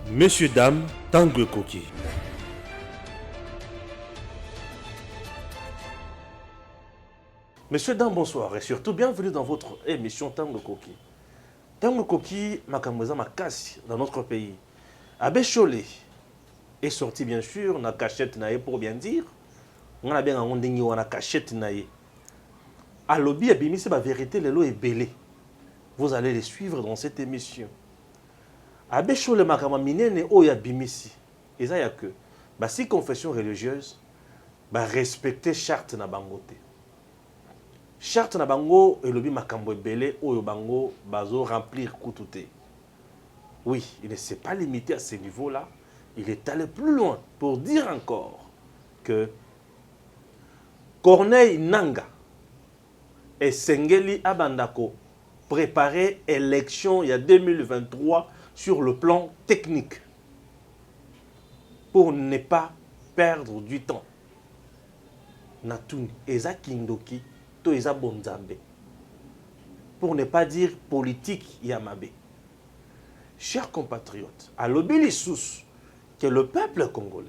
Messieurs, dames, Tango Koki. Messieurs, dames, bonsoir et surtout bienvenue dans votre émission Tango Koki. Tango Koki, Makamweza Makasi, dans notre pays. Abbé Cholé est sorti bien sûr, na cachette naïe pour bien dire. On a bien un dingue ou na cachette naïe. À lobby, abimi, c'est la vérité, le lot est belé. Vous allez les suivre dans cette émission. Abbé Cholé Makama Minene Oya Bimisi. Et ça y a que, bah si confession religieuse, bah respecter charte na bangote. Charte na bango et lobby makambo belé oyo bango bazo remplir koutoute. Oui, il ne s'est pas limité à ce niveau-là. Il est allé plus loin pour dire encore que Corneille Nanga et Sengeli Abandako préparer élection il y a 2023 sur le plan technique pour ne pas perdre du temps. Natuni, Eza Kindoki, to Eza Bonzambe. Pour ne pas dire politique Yamabe. Chers compatriotes, à l'obéli sous que le peuple congolais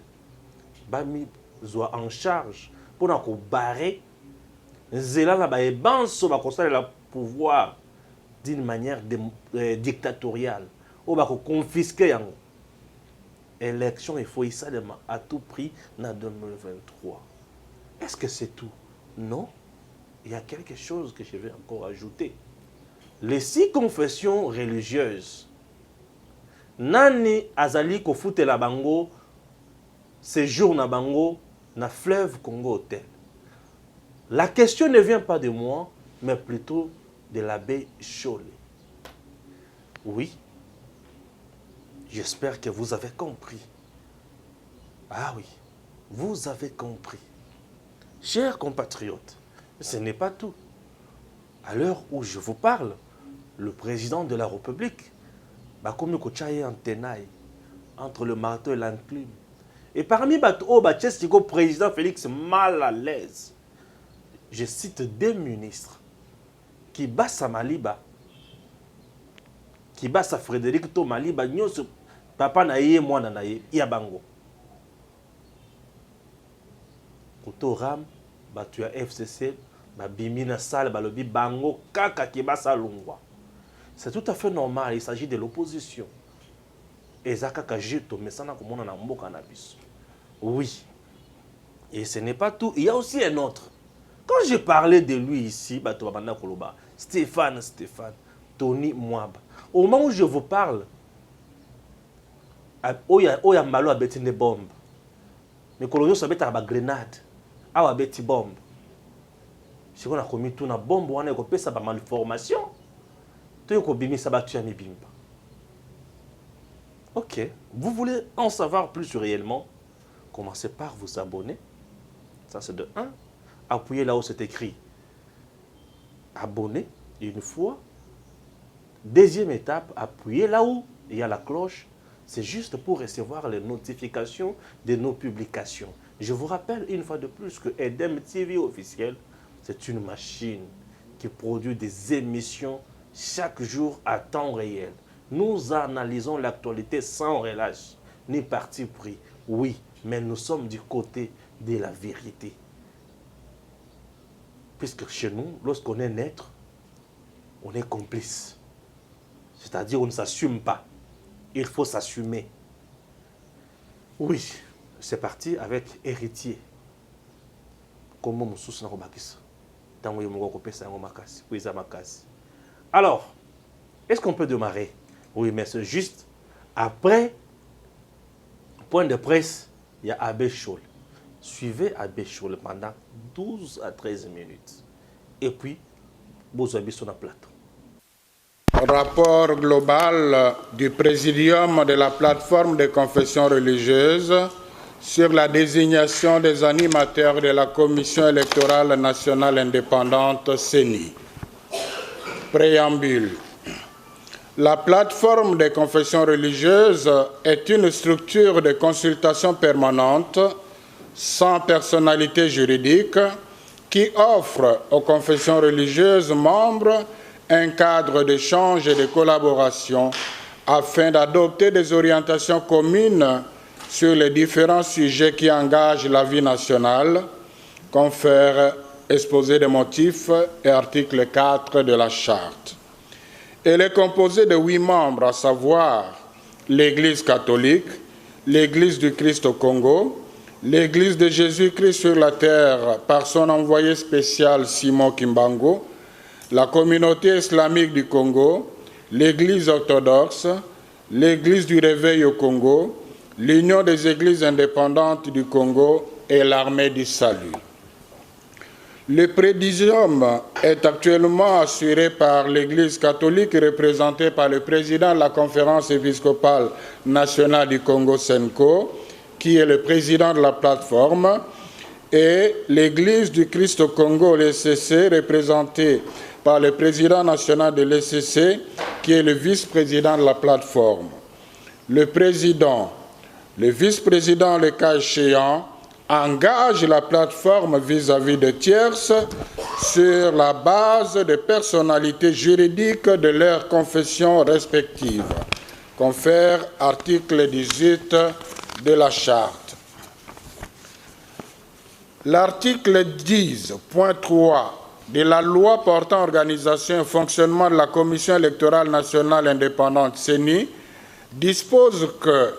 Bami soit en charge pour nous barrer Zela la ba ebanso ba constater le pouvoir d'une manière dictatoriale. On va confisquer yango. Élection, il faut y ça à tout prix en 2023. Est-ce que c'est tout? Non. Il y a quelque chose que je vais encore ajouter. Les 6 confessions religieuses, Nani Azali Kofute la Bango, séjour na Bango, na fleuve Congo Hotel. La question ne vient pas de moi, mais plutôt de l'abbé Cholé. Oui, j'espère que vous avez compris. Ah oui, vous avez compris. Chers compatriotes, ce n'est pas tout. À l'heure où je vous parle, le président de la République, Bakomi Kochaye en tenaille, entre le marteau et l'enclume. Et parmi Bato Bachestigo, président Félix mal à l'aise, je cite 2 ministres qui bassent à Maliba, qui bassent à Frédéric Tomaliba, papa naïe, moi naïe, Yabango. Kotoram, tu as FCC, Bimina Sal, Balobi Bango, Kaka qui bassa Lungwa. C'est tout à fait normal, il s'agit de l'opposition. Et Zakaka Jito, mais ça n'a comme on a un cannabis. Oui. Et ce n'est pas tout. Il y a aussi un autre. Quand j'ai parlé de lui ici, Stéphane, Tony Mwaba, au moment où je vous parle, Oya Malo a bêti des bombes. Mais coloniaux sont bêtis à la grenade. A bêti bombe. Si on a commis tout une bombe, on a coupé ça par malformation. Tout le monde ça battu à mi bimba. Ok. Vous voulez en savoir plus réellement? Commencez par vous abonner. Ça c'est de 1. Appuyez là où c'est écrit abonner une fois. Deuxième étape, appuyez là où il y a la cloche. C'est juste pour recevoir les notifications de nos publications. Je vous rappelle une fois de plus que Edem TV officiel, c'est une machine qui produit des émissions chaque jour à temps réel. Nous analysons l'actualité sans relâche, ni parti pris. Oui, mais nous sommes du côté de la vérité. Puisque chez nous, lorsqu'on est naître, on est complice. C'est-à-dire on ne s'assume pas. Il faut s'assumer. Oui, c'est parti avec héritier. Comment mon sous n'a pas alors, est-ce qu'on peut démarrer? Oui, mais c'est juste après point de presse, il y a Abbé Cholé. Suivez Abbé Cholé pendant 12 à 13 minutes. Et puis, vous avez sur la plateau. Rapport global du Présidium de la plateforme des confessions religieuses sur la désignation des animateurs de la Commission électorale nationale indépendante CENI. Préambule. La plateforme des confessions religieuses est une structure de consultation permanente sans personnalité juridique qui offre aux confessions religieuses membres un cadre d'échange et de collaboration afin d'adopter des orientations communes sur les différents sujets qui engagent la vie nationale, confère exposé des motifs et article 4 de la Charte. Elle est composée de 8 membres, à savoir l'Église catholique, l'Église du Christ au Congo, l'Église de Jésus-Christ sur la terre par son envoyé spécial Simon Kimbangu, la communauté islamique du Congo, l'Église orthodoxe, l'Église du Réveil au Congo, l'Union des Églises indépendantes du Congo et l'Armée du Salut. Le présidium est actuellement assuré par l'Église catholique représentée par le président de la Conférence épiscopale nationale du Congo, SENCO, qui est le président de la plateforme, et l'Église du Christ au Congo, l'ECC, représentée par le président national de l'ECC, qui est le vice-président de la plateforme. Le président, le vice-président, le cas échéant, engage la plateforme vis-à-vis de tierces sur la base des personnalités juridiques de leurs confessions respectives. Confère article 18 de la Charte. L'article 10.3 de la loi portant organisation et fonctionnement de la Commission électorale nationale indépendante CENI dispose que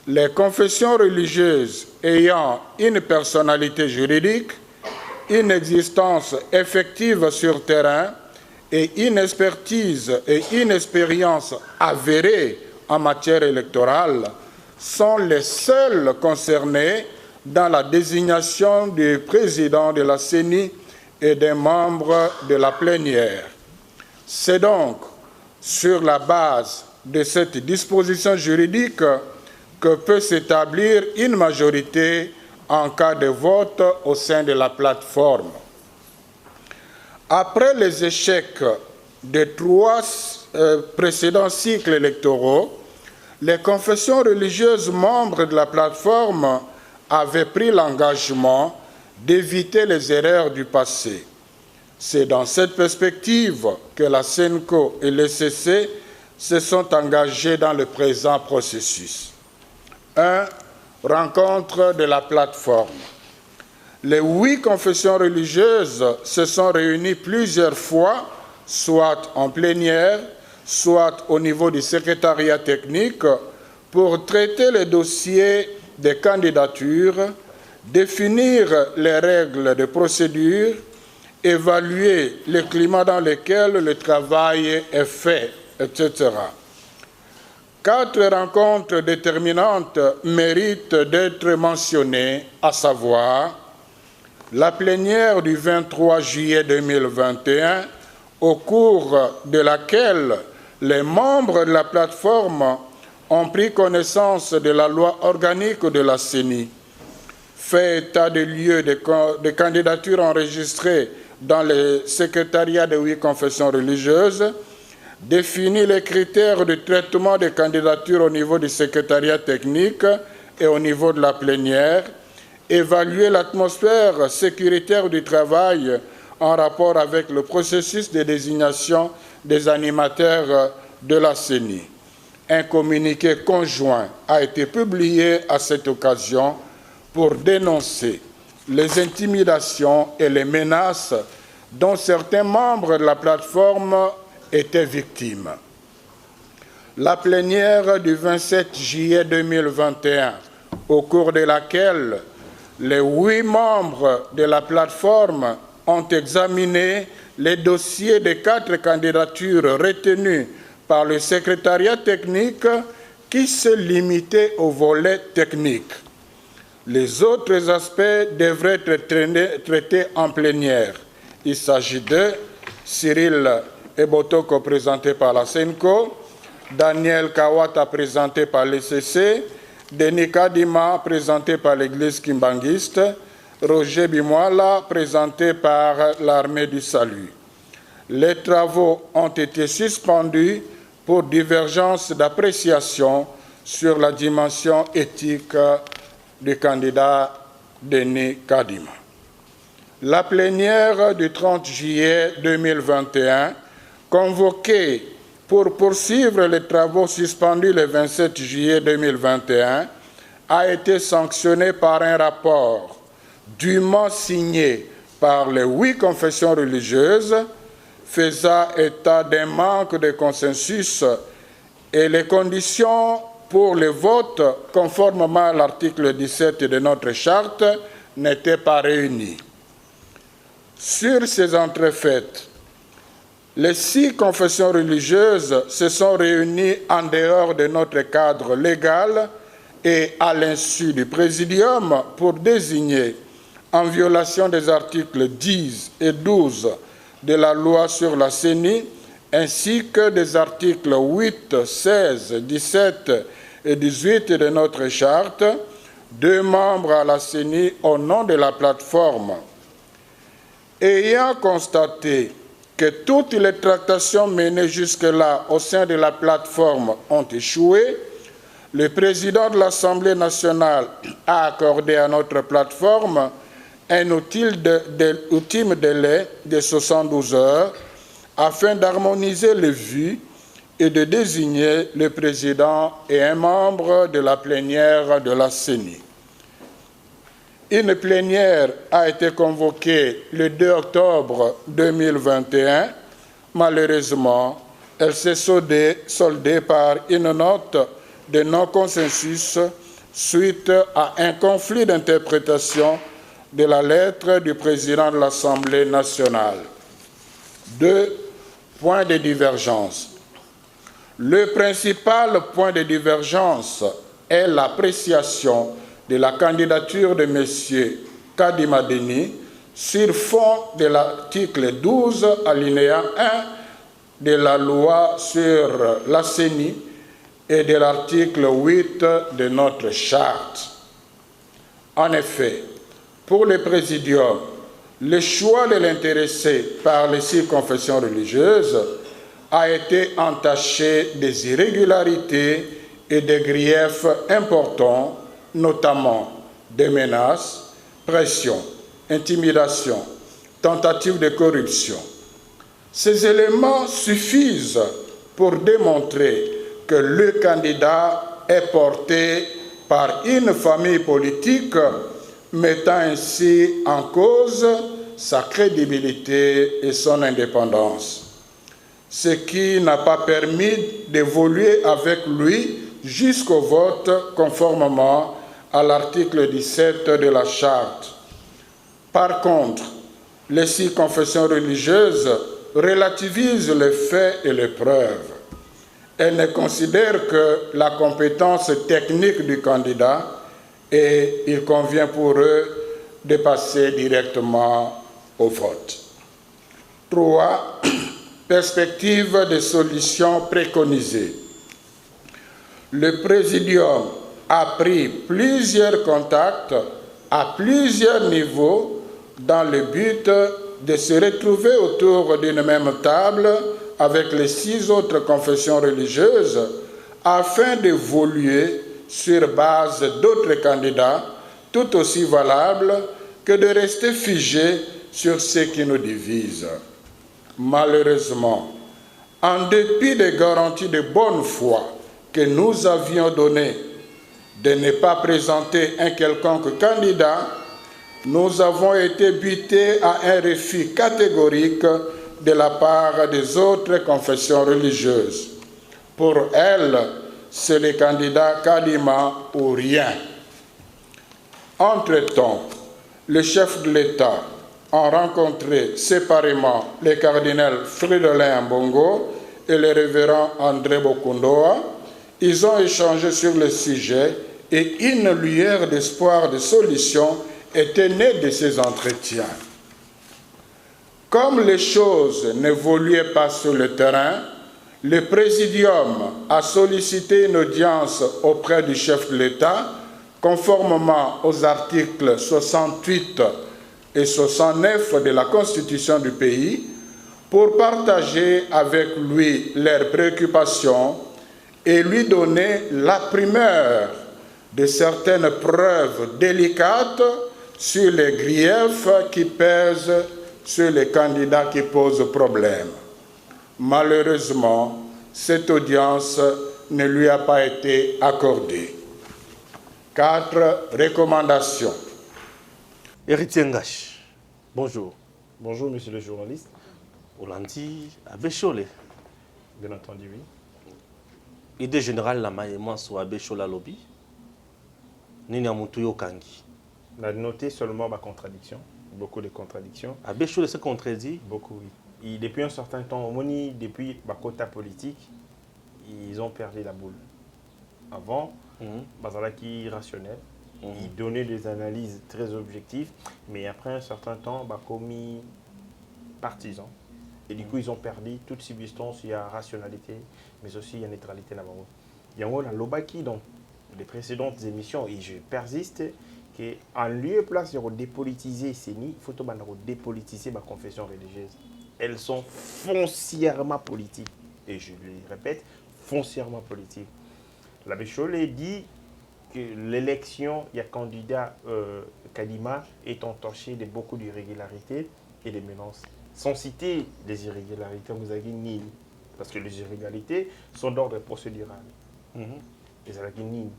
les confessions religieuses ayant une personnalité juridique, une existence effective sur terrain et une expertise et une expérience avérée en matière électorale sont les seuls concernés dans la désignation du président de la CENI et des membres de la plénière. C'est donc sur la base de cette disposition juridique que peut s'établir une majorité en cas de vote au sein de la plateforme. Après les échecs des 3 précédents cycles électoraux, les confessions religieuses membres de la plateforme avaient pris l'engagement d'éviter les erreurs du passé. C'est dans cette perspective que la SENCO et l'ECC se sont engagés dans le présent processus. 1. Rencontre de la plateforme. Les 8 confessions religieuses se sont réunies plusieurs fois, soit en plénière, soit au niveau du secrétariat technique, pour traiter les dossiers des candidatures, définir les règles de procédure, évaluer le climat dans lequel le travail est fait, etc. 4 rencontres déterminantes méritent d'être mentionnées, à savoir la plénière du 23 juillet 2021, au cours de laquelle les membres de la plateforme ont pris connaissance de la loi organique de la CENI, fait état des lieux de candidatures enregistrées dans le secrétariat des 8 confessions religieuses, définit les critères de traitement des candidatures au niveau du secrétariat technique et au niveau de la plénière, évaluer l'atmosphère sécuritaire du travail en rapport avec le processus de désignation des animateurs de la CENI. Un communiqué conjoint a été publié à cette occasion pour dénoncer les intimidations et les menaces dont certains membres de la plateforme étaient victimes. La plénière du 27 juillet 2021, au cours de laquelle les 8 membres de la plateforme ont examiné les dossiers des 4 candidatures retenues par le secrétariat technique qui se limitait au volet technique. Les autres aspects devraient être traités en plénière. Il s'agit de Cyril Ebotoko présenté par la SENCO, Daniel Kawata présenté par l'ECC, Denis Kadima présenté par l'Église kimbanguiste, Roger Bimwala présenté par l'Armée du Salut. Les travaux ont été suspendus pour divergence d'appréciation sur la dimension éthique du candidat Denis Kadima. La plénière du 30 juillet 2021, convoquée pour poursuivre les travaux suspendus le 27 juillet 2021 a été sanctionné par un rapport dûment signé par les 8 confessions religieuses, faisant état d'un manque de consensus et les conditions pour le vote, conformément à l'article 17 de notre charte, n'étaient pas réunies. Sur ces entrefaites, les 6 confessions religieuses se sont réunies en dehors de notre cadre légal et à l'insu du Présidium pour désigner, en violation des articles 10 et 12 de la loi sur la CENI, ainsi que des articles 8, 16, 17 et 18 de notre charte, 2 membres à la CENI au nom de la plateforme. Ayant constaté que toutes les tractations menées jusque-là au sein de la plateforme ont échoué, le président de l'Assemblée nationale a accordé à notre plateforme un ultime délai de 72 heures afin d'harmoniser les vues et de désigner le président et un membre de la plénière de la CENI. Une plénière a été convoquée le 2 octobre 2021. Malheureusement, elle s'est soldée par une note de non-consensus suite à un conflit d'interprétation de la lettre du président de l'Assemblée nationale. 2 points de divergence. Le principal point de divergence est l'appréciation de la candidature de M. Kadima Deni sur fond de l'article 12, alinéa 1 de la loi sur la CENI et de l'article 8 de notre charte. En effet, pour le Présidium, le choix de l'intéressé par les 6 confessions religieuses a été entaché des irrégularités et des griefs importants, notamment des menaces, pression, intimidation, tentative de corruption. Ces éléments suffisent pour démontrer que le candidat est porté par une famille politique, mettant ainsi en cause sa crédibilité et son indépendance, ce qui n'a pas permis d'évoluer avec lui jusqu'au vote conformément à l'article 17 de la Charte. Par contre, les 6 confessions religieuses relativisent les faits et les preuves. Elles ne considèrent que la compétence technique du candidat et il convient pour eux de passer directement au vote. 3. Perspective de solutions préconisées. Le Présidium a pris plusieurs contacts à plusieurs niveaux dans le but de se retrouver autour d'une même table avec les 6 autres confessions religieuses afin d'évoluer sur base d'autres candidats tout aussi valables que de rester figés sur ce qui nous divise. Malheureusement, en dépit des garanties de bonne foi que nous avions données de ne pas présenter un quelconque candidat, nous avons été butés à un refus catégorique de la part des autres confessions religieuses. Pour elles, c'est le candidat Kadima ou rien. Entre-temps, les chefs de l'État ont rencontré séparément les cardinals Fridolin Ambongo et le révérend André Bokundoa. Ils ont échangé sur le sujet et une lueur d'espoir de solution était née de ces entretiens. Comme les choses n'évoluaient pas sur le terrain, le Présidium a sollicité une audience auprès du chef de l'État, conformément aux articles 68 et 69 de la Constitution du pays, pour partager avec lui leurs préoccupations et lui donner la primeur de certaines preuves délicates sur les griefs qui pèsent sur les candidats qui posent problème. Malheureusement, cette audience ne lui a pas été accordée. 4 recommandations. Héritier Ngash, bonjour. Bonjour, monsieur le journaliste. Olandi Abeshole. Bien entendu, oui. Idée générale, la maïma sur Abeshole lobby. Nini Amutuyo Kangi. On a noté seulement ma contradiction, beaucoup de contradictions. Abeshole se contredit. Beaucoup, oui. Et depuis un certain temps, depuis ma quota politique, ils ont perdu la boule. Avant, Bazalaki irrationnel, ils donnaient des analyses très objectives, mais après un certain temps, commis partisan. Et du coup, ils ont perdu toute substance, il y a rationalité, mais aussi il y a neutralité là-bas. Il y a l'Obaki dans les précédentes émissions, et je persiste, qu'en lieu et place de dépolitiser CENI, il faut dépolitiser ma confession religieuse. Elles sont foncièrement politiques. Et je le répète, foncièrement politiques. L'abbé Cholet dit que l'élection, il y a candidat Kadima est entaché de beaucoup d'irrégularités et de menaces. Sans citer les irrégularités, vous avez ni parce que les irrégularités sont d'ordre procédural. Les avez ni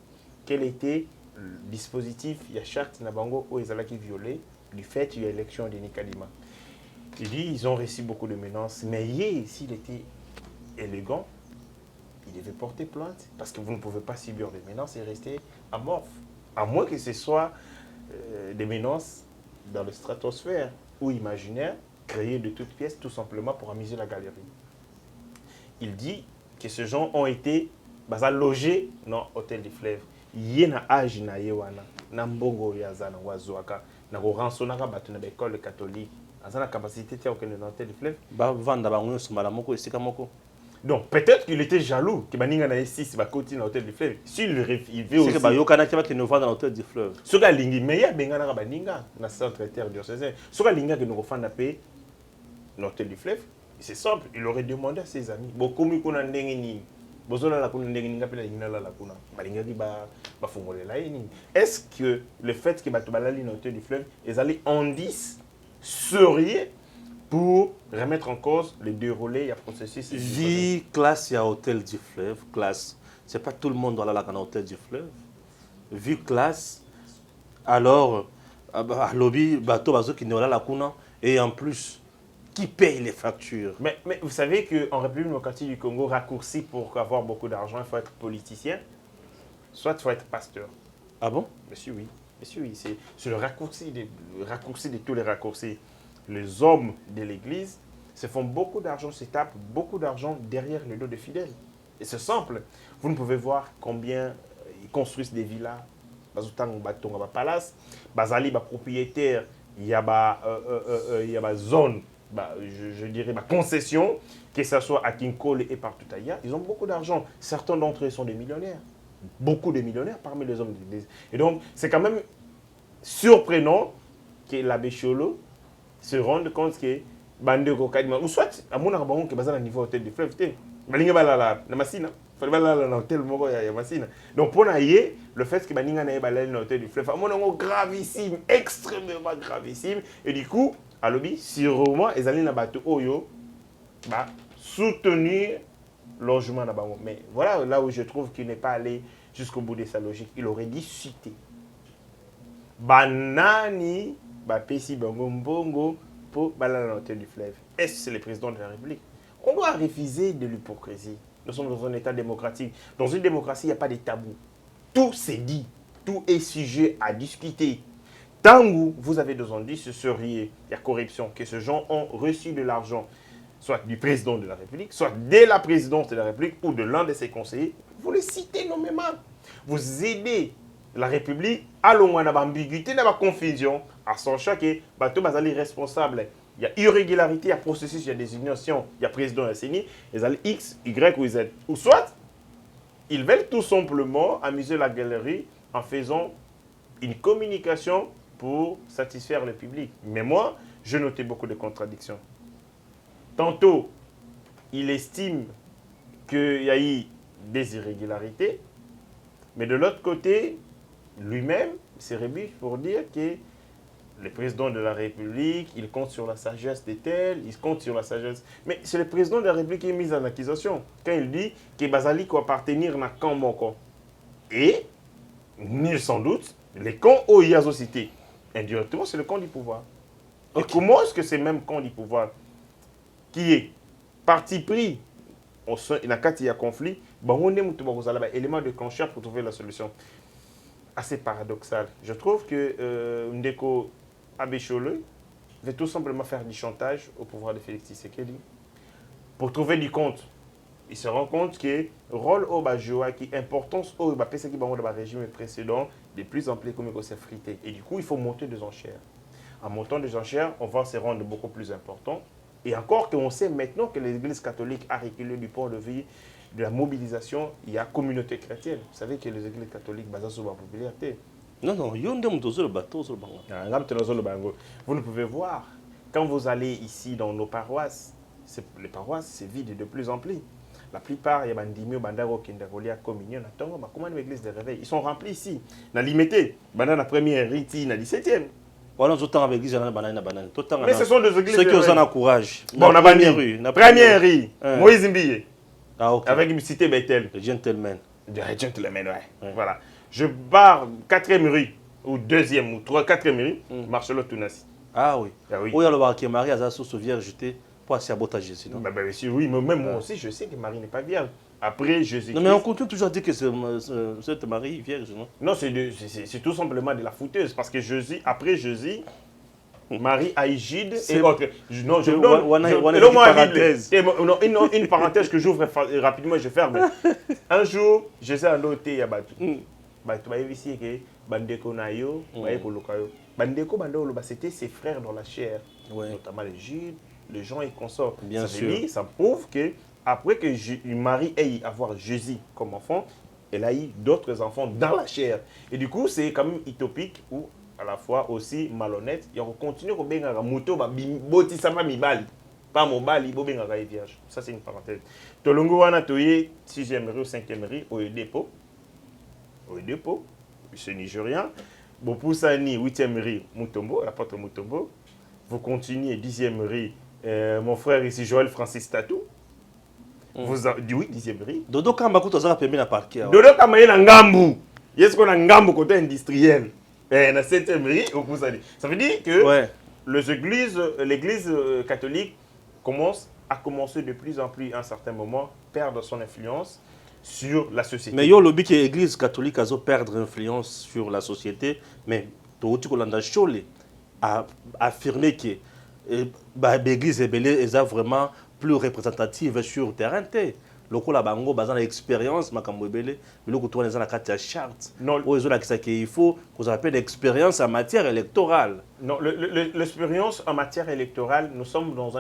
quel était le dispositif, il y a charte Nabango où ils ont violé du fait qu'il y a élection de Kadima. Il dit ils ont reçu beaucoup de menaces, mais s'il était élégant, il devait porter plainte parce que vous ne pouvez pas subir des menaces et rester amorphe. À moins que ce soit des menaces dans le stratosphère ou imaginaire, créées de toutes pièces tout simplement pour amuser la galerie. Il dit que ces gens ont été logés dans l'hôtel du fleuve. Il y a un âge na yewana, na mbongo yazana wazuaka, na rançonnaka batu na l'école catholique. Azana capacité de faire dans l'hôtel du fleuve. Donc peut-être qu'il était jaloux que Baninga na 6 va continuer dans l'hôtel du fleuve. S'il veut aussi. C'est que Yokana qui va te voir dans l'hôtel du fleuve. Ce que lingi meya bengana Baninga na secrétaire diocésain. Ce que linga que nous refait na paix l'hôtel du fleuve, c'est simple, il aurait demandé à ses amis. Beaucoup mi kuna ndenge ni. Bozona la kuna ndenge ninga pela ngina la kuna. Balinga ki ba fongolela ni. Est-ce que le fait que batubalali dans l'hôtel du fleuve, ils allaient indice sérieux pour remettre en cause le déroulé et le processus. Vie, classe, il y a hôtel du fleuve, classe. C'est pas tout le monde doit aller à l'hôtel du fleuve. Vie, classe, alors, lobby, bateau, bateau qui n'est pas là, et en plus, qui paye les factures? Mais vous savez qu'en République démocratique du Congo, raccourci pour avoir beaucoup d'argent, il faut être politicien, soit il faut être pasteur. Ah bon? Monsieur, oui. Monsieur, oui. C'est le raccourci de tous les raccourcis. Les hommes de l'Église se font beaucoup d'argent, se tapent beaucoup d'argent derrière le dos des fidèles. Et c'est simple. Vous ne pouvez voir combien ils construisent des villas. Bazutang palace, bazali propriétaire, il y a zone, je dirais concession, que ce soit à Kinkole et partout ailleurs. Ils ont beaucoup d'argent. Certains d'entre eux sont des millionnaires. Beaucoup de millionnaires parmi les hommes de l'Église. Et donc, c'est quand même surprenant que l'abbé Cholo se rendre compte que Bandeko Kadima, ou soit à mon arbre qui est basé à niveau hôtel du fleuve, Balinga Balala, na Massina, fallait Balala dans l'hôtel Moko ya Massina. Donc pour naïe, le fait que Balinga n'aille Balala dans l'hôtel du fleuve, à mon arbre gravissime, extrêmement gravissime, et du coup, à l'objet, sûrement, ils allaient dans bateau Oyo, soutenir le logement là-bas. Mais voilà là où je trouve qu'il n'est pas allé jusqu'au bout de sa logique. Il aurait dit citer. Banani, Pessi Bongo pour l'hôtel du fleuve. Est-ce que c'est le président de la République? On doit refuser de l'hypocrisie. Nous sommes dans un État démocratique. Dans une démocratie, il n'y a pas de tabou. Tout s'est dit. Tout est sujet à discuter. Tant que vous avez des indices sur la corruption, que ces gens ont reçu de l'argent, soit du président de la République, soit de la présidence de la République ou de l'un de ses conseillers, vous les citez nommément. Vous aidez la République à l'ambiguïté, à la confusion, à son choc et bateau basali responsable. Il y a irrégularité, il y a processus, il y a désignation, il y a président de la CENI, ils ont X, Y ou Z. Ou soit, ils veulent tout simplement amuser la galerie en faisant une communication pour satisfaire le public. Mais moi, je notais beaucoup de contradictions. Tantôt, il estime qu'il y a eu des irrégularités, mais de l'autre côté, lui-même se rebute pour dire que le président de la République, il compte sur la sagesse des tels, il compte sur la sagesse. Mais c'est le président de la République qui est mis en accusation quand il dit que Bazali doit appartenir à camp Moko. Et, nul sans doute, les camps où il y a société, indirectement, c'est le camp du pouvoir. Et comment est-ce que c'est même camp du pouvoir qui est parti pris dans le cas où il y a conflit, on est un élément déclencheur pour trouver la solution. Assez paradoxal. Je trouve que Ndeko Abéchole veut tout simplement faire du chantage au pouvoir de Félix Tshisekedi pour trouver du compte. Il se rend compte que le rôle au Bajoa, qui importance au régime précédent, de plus en plus comme il s'est frité. Et du coup, il faut monter des enchères. En montant des enchères, on va se rendre beaucoup plus important. Et encore qu'on sait maintenant que l'Église catholique a reculé du point de vue de la mobilisation, il y a communauté chrétienne. Vous savez que les églises catholiques basées sur la popularité. Non, non, le bateau sur le bango. Vous ne pouvez voir, quand vous allez ici dans nos paroisses, les paroisses, c'est vide de plus en plus. La plupart, il y a des bandaro qui ont la communion. Comment l'église de réveil? Ils sont remplis ici. Dans l'imité, la première rite, dans la 17e. Voilà, tout le temps avec l'église, mais ce sont des églises. Ceux qui ont un courage. Bon, on a première rue, Moïse Mbiye. Ah, ok. Avec une cité Bethel. Le gentleman. Le gentleman, ouais. Voilà. Je barre 4e rue, ou 2e, ou 4e rue, Marcelo Tounassi. Ah oui. Ah oui. Où il y a le bar qui est marié à sa source vierge, pour assez aborder Jésus. Bah, oui, mais même moi aussi, je sais que Marie n'est pas vierge. Après Jésus. Non, mais on continue toujours à dire que c'est Marie vierge, non? Non, c'est tout simplement de la fouteuse. Parce que Jésus, après Jésus, Marie, Aïgide et autres. Non, je vous donne une parenthèse que j'ouvre rapidement et je ferme. Un jour, Jésus a noté Yabatou. Tu vas ici que Bandeko Nayo, Bandeko Bandolo, c'était ses frères dans la chair, notamment les Judes, les gens et consorts. Bien sûr. Ça prouve que après que Marie ait avoir Jésus comme enfant, elle a eu d'autres enfants dans la chair. Et du coup, c'est quand même utopique ou à la fois aussi malhonnête. Il continue à bien à moto, boti sama mibali, pas mobali, bo bien à vierge. Ça c'est une parenthèse. Tolongo wana toye 6e rue ou 5e rue au dépôt. Au dépôt, c'est nigérien. Bopusani 8e rue Mutombo, la porte Mutombo. Vous continuez 10e rue mon frère ici Joël Francis Tatou. Vous oui 10e rue. Dodo Kamba kuto za permis na parquet. Dodo Kamba na ngambu. Yes qu'on a ngambu côté industriel. Dans 7e rue, ça veut dire que l'église catholique a commencé de plus en plus à un certain moment perdre son influence sur la société. Mais il y a le but que l'église catholique a perdre influence sur la société, mais Toutikolanda Chole a affirmé que l'église est vraiment plus représentative sur le terrain. Lokola bango bazana expérience makambo ebele biloko to na kati ya charte ozo la il faut qu'on appelle l'expérience en matière électorale. Non, l'expérience en matière électorale, nous sommes dans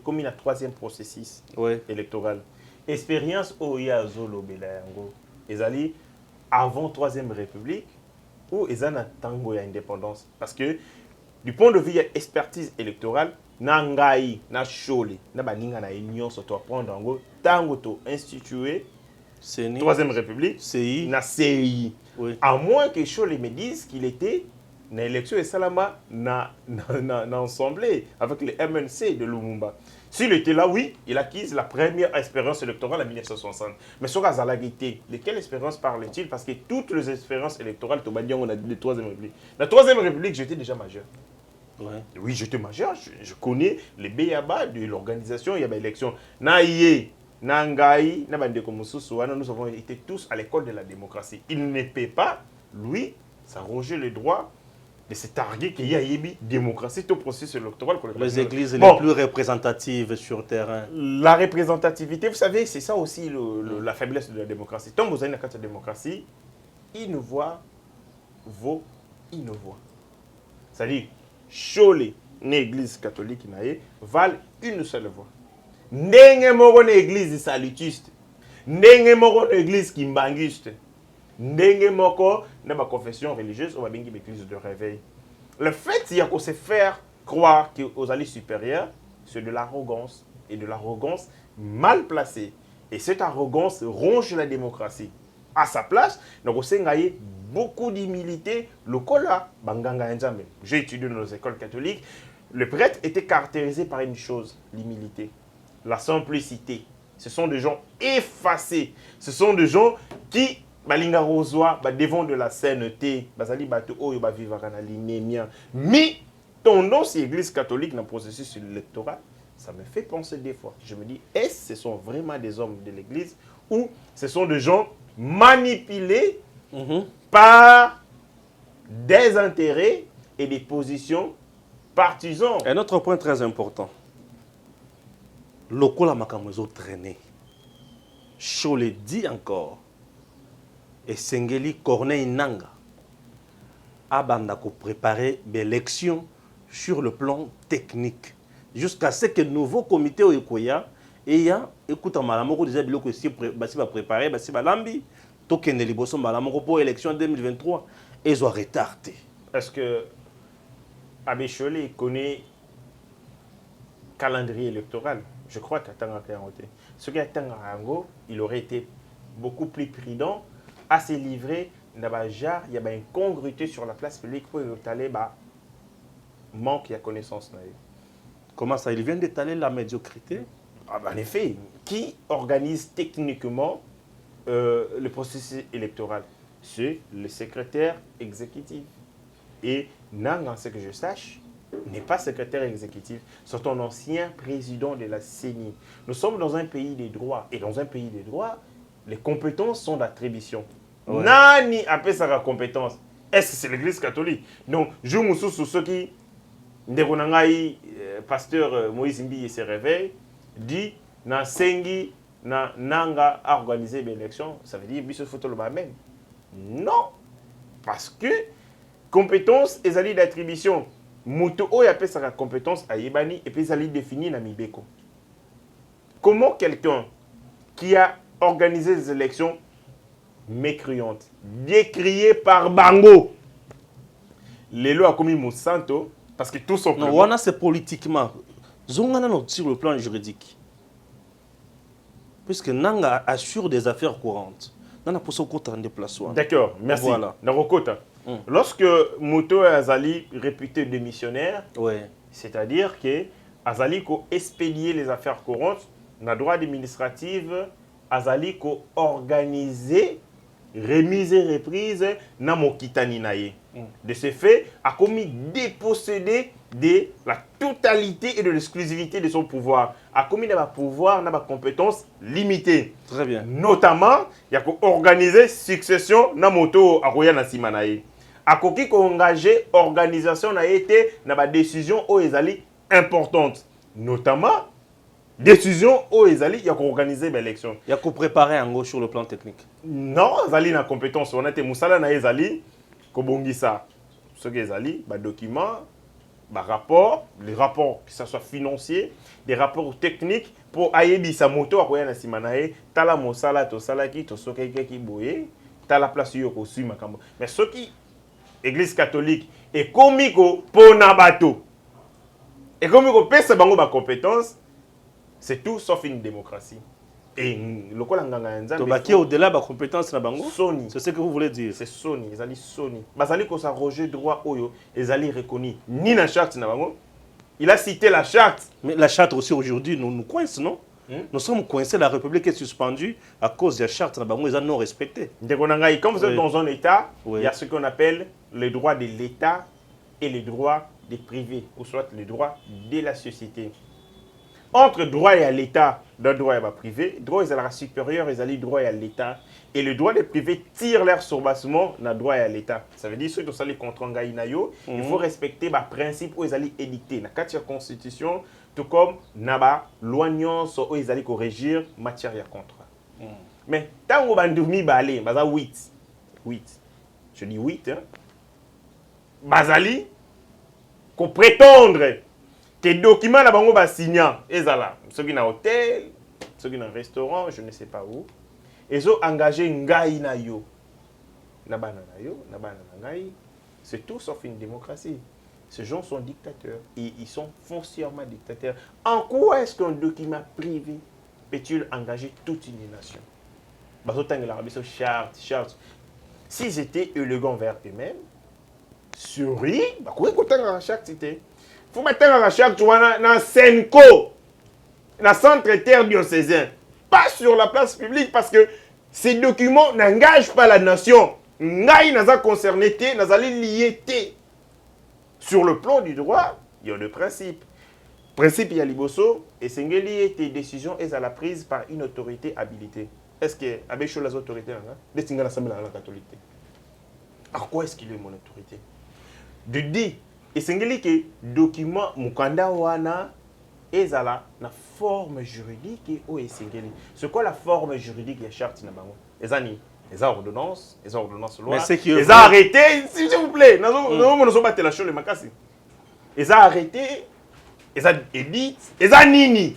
comme une 3e processus électoral. Expérience oya zolo belango ezali avant 3e république ou ezana tango ya indépendance parce que du point de vue expertise électorale na ngai na chole na baninga na union so to apprendre ngo tango to instituer 3e république CI na CI à moins que Chole me dise qu'il était na élection et salama na assemblée avec le MNC de Lumumba. S'il était là, oui, il a acquis la première expérience électorale en 1960. Mais sur Azalagité, de quelle expérience parle-t-il? Parce que toutes les expériences électorales, on a dit de 3e république. La 3e république, j'étais déjà majeur. Oui, j'étais majeur, je connais les béaba de l'organisation, il y avait l'élection. Naïe, Nangaï, nous avons été tous à l'école de la démocratie. Il ne peut pas, lui, s'arroger le droit de se targuer qu'il y a une démocratie, tout processus électoral. Les églises les plus représentatives sur le terrain. La représentativité, vous savez, c'est ça aussi la faiblesse de la démocratie. Tant que vous avez une carte de démocratie, une voix vaut une voix. C'est-à-dire, Chole, une église catholique, valent une seule voix. Ndenge moko une église salutiste, ndenge moko une église kimbanguiste, ndenge moko na ma confession religieuse, on va bien l'église de réveil. Le fait il y a qu'on se faire croire qu'aux alliés supérieurs, c'est de l'arrogance et de l'arrogance mal placée. Et cette arrogance ronge la démocratie. à sa place. Donc, au Sengaye, beaucoup d'humilité. Le kola, banganga nzambe. J'ai étudié dans nos écoles catholiques. Le prêtre était caractérisé par une chose, l'humilité, la simplicité. Ce sont des gens effacés. Ce sont des gens qui, balinga rosoa, devant de la sainteté, bazali bato oyo ba vivre na linémia. Mais tendance l'église catholique dans le processus électoral, ça me fait penser des fois. Je me dis, est-ce que ce sont vraiment des hommes de l'église ou ce sont des gens manipulés par des intérêts et des positions partisans? Un autre point très important. Lokola makamozo traîné. Je le dis encore. Et Sengeli Corneille Nanga a préparé l'élection sur le plan technique. Jusqu'à ce que le nouveau comité au Ekoya et écoute en malamoko déjà biloko basi va préparer basi balambi token de liboso malamoko pour élection 2023 et ils ont retardé. Est-ce que Abbé Cholé connaît calendrier électoral? Je crois qu'à Tangakangote. Ce qui est Tangakango, il aurait été beaucoup plus prudent à se livrer. Il y a une incongruité sur la place publique pour étaler manque de connaissance. Comment ça? Il vient d'étaler la médiocrité? En effet, qui organise techniquement le processus électoral? C'est le secrétaire exécutif. Et Nang, ce que je sache, n'est pas secrétaire exécutif. C'est un ancien président de la CENI. Nous sommes dans un pays des droits. Et dans un pays des droits, les compétences sont d'attribution. Ouais. Nani appelle ça la compétence? Est-ce que c'est l'église catholique? Donc, je me souviens ceux qui, pasteur Moïse Mbi se réveille, dit na sengi na nanga a organisé l'élection. Ça veut dire biso photo le même. Non, parce que compétence et zali d'attribution. Muto o appelle ça la compétence à Yébani et puis zali défini na mibeko. Comment quelqu'un qui a organisé des élections mécréantes, décriées par Bango, les lois a commis Monsanto, parce que tout son non, on a c'est politiquement. Zongana sur le plan juridique. Puisque Nanga assure des affaires courantes. Nana pour son compte en déplacement. D'accord, merci. Voilà. Lorsque Muto Azali réputé démissionnaire, ouais. C'est-à-dire que Azali ko expédier les affaires courantes, na droit administratif, Azali ko organiser remise et reprise na mokitani naye. De ce fait, a commis déposséder de la totalité et de l'exclusivité de son pouvoir. A commis un pouvoir, une compétence limitée. Très bien. Notamment, il y a organisé succession na moto a roya na simanaye. A koki ko engagé organisation na été na décision o ezali importante. Notamment décision au Ezali, il y a qu'organiser l'élection. Il y a qu'à préparer en gros sur le plan technique. Non, Ezali n'a compétence. On a été Moussala na Ezali, Kobongisa. Ce que Ezali, document, rapport, les rapports, que ce soit financiers, des rapports techniques pour ayebi sa moto à quoi na simanae, tala Moussala, to salaki, to sokeke ki boye, tala place yoko sui makambo. Mais ce qui, Église catholique, est komiko pour nabato. Et komiko pèse bango ba compétence. C'est tout sauf une démocratie. Et le col qui au-delà de la compétence, Sony. C'est ce que vous voulez dire. C'est Sony. Ils allaient Sony. Basali ko sa Roger droit oyo. Ils allaient reconnu. Ni la charte na bango. Il a cité la charte. Mais la charte aussi aujourd'hui nous coince, non? Nous sommes coincés. La République est suspendue à cause de la charte na bango. Ils ont non respecté. Quand vous êtes dans un État, il y a ce qu'on appelle les droits de l'État et les droits des privés, ou soit les droits de la société. Entre droit et à l'État, le droit et à privé, droit est à la supérieure, ils allaient droit et à l'État. Et le droit des privés tire leur surbassement dans le droit et à l'État. Ça veut dire que ceux qui sont allés contre un gaïnayo, il faut respecter les principes où ils allaient édicter. Dans la constitution, tout comme naba loignance où ils allaient régir matière à contrat. Mais tant qu'on va dormir, balé, baza 8. Je dis 8, hein. Bazali, qu'on prétendre que les documents là bango ba signer ezala ceux qui na hôtel, ceux qui na restaurant, je ne sais pas où. Ils ont engagé ngai na yo. Na bana na yo, na bana na ngai. C'est tout sauf une démocratie. Ces gens sont dictateurs et ils sont foncièrement dictateurs. En quoi est-ce qu'un document privé peut-il engager toute une nation? charte. S'ils étaient élégants vers eux-mêmes, souris, quoi qu'on la charte, c'était. Faut mettre la charte, tu vois, dans Senko, dans centre terre diocésain, pas sur la place publique, parce que ces documents n'engagent pas la nation. Ngai n'a pas concerné, n'a pas lié. Sur le plan du droit, il y a le principe. Principe, il y a l'Iboso, et Sengeli, tes décisions est à la prise par une autorité habilitée. Est-ce que, avec les autorités, destinée à l'Assemblée catholique, à quoi est-ce qu'il est mon autorité? De dire, et Sengeli, que document, Mukanda Wana, est à la forme juridique et au Sengeli. C'est quoi la forme juridique de la charte Nabango? Les ordonnances, loi. Les arrêtés, s'il vous plaît. Nous avons battu la chose, les macassi. Les arrêtés, les édits, les nini.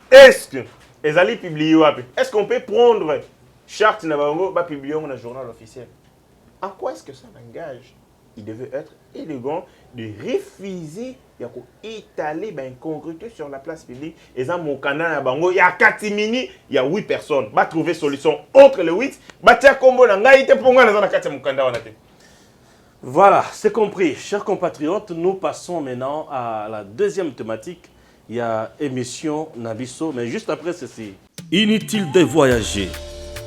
Est-ce que les allés publier? Est-ce qu'on peut prendre charte Nabango et publier dans le journal officiel? En quoi est-ce que ça m'engage? Il devait être élégant de refuser d'étaler l'incongruité sur la place publique. Et dans mon canal, il y a 4 minutes, il y a 8 personnes. Va trouver solution entre les 8. Voilà, c'est compris. Chers compatriotes, nous passons maintenant à la deuxième thématique. Il y a émission Nabiso, mais juste après ceci. Inutile de voyager,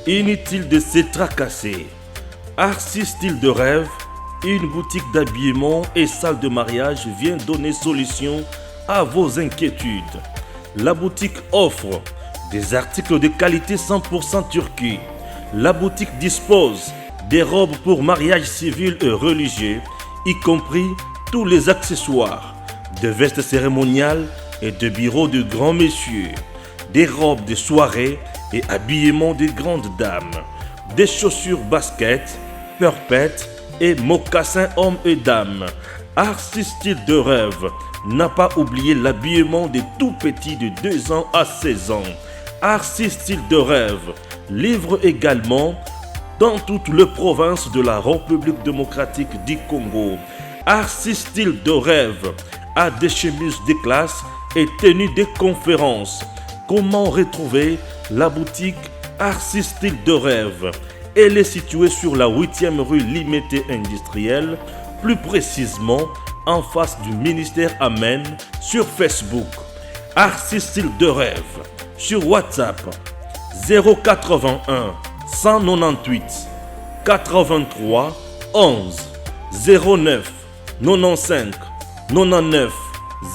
inutile de se tracasser. Arcis Style de rêve, une boutique d'habillement et salle de mariage vient donner solution à vos inquiétudes. La boutique offre des articles de qualité 100% turquie. La boutique dispose des robes pour mariage civil et religieux, y compris tous les accessoires, de vestes cérémoniales et de bureaux de grands messieurs, des robes de soirée et habillement de grandes dames, des chaussures basket, perpètes et mocassins hommes et dames. Arcis Style de rêve n'a pas oublié l'habillement des tout petits de 2 ans à 16 ans. Arcis Style de rêve livre également dans toutes les provinces de la République démocratique du Congo. Arcis Style de rêve a des chemises de classe et tenues de conférences. Comment retrouver la boutique Arcis Style de rêve? Elle est située sur la 8e rue Limité Industrielle, plus précisément en face du ministère Amen, sur Facebook. Arcis Style de rêve, sur WhatsApp 081 198 83 11 09 95 99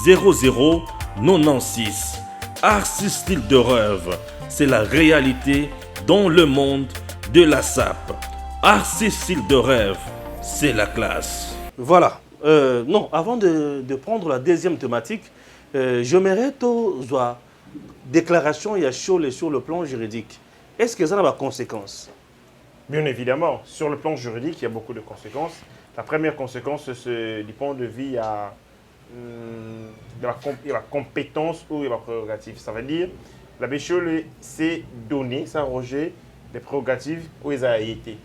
00 96. Arcis Style de rêve, c'est la réalité dans le monde de la SAP. Arcis Style de rêve, c'est la classe. Voilà. Non, avant de prendre la deuxième thématique, j'aimerais voir déclaration il y a sur le plan juridique. Est-ce que ça a des conséquences? Bien évidemment, sur le plan juridique, il y a beaucoup de conséquences. La première conséquence, c'est du point de vue de la compétence ou de la prérogative. Ça veut dire, la BCHL s'est donné, s'arroger des prérogatives où ils ont été.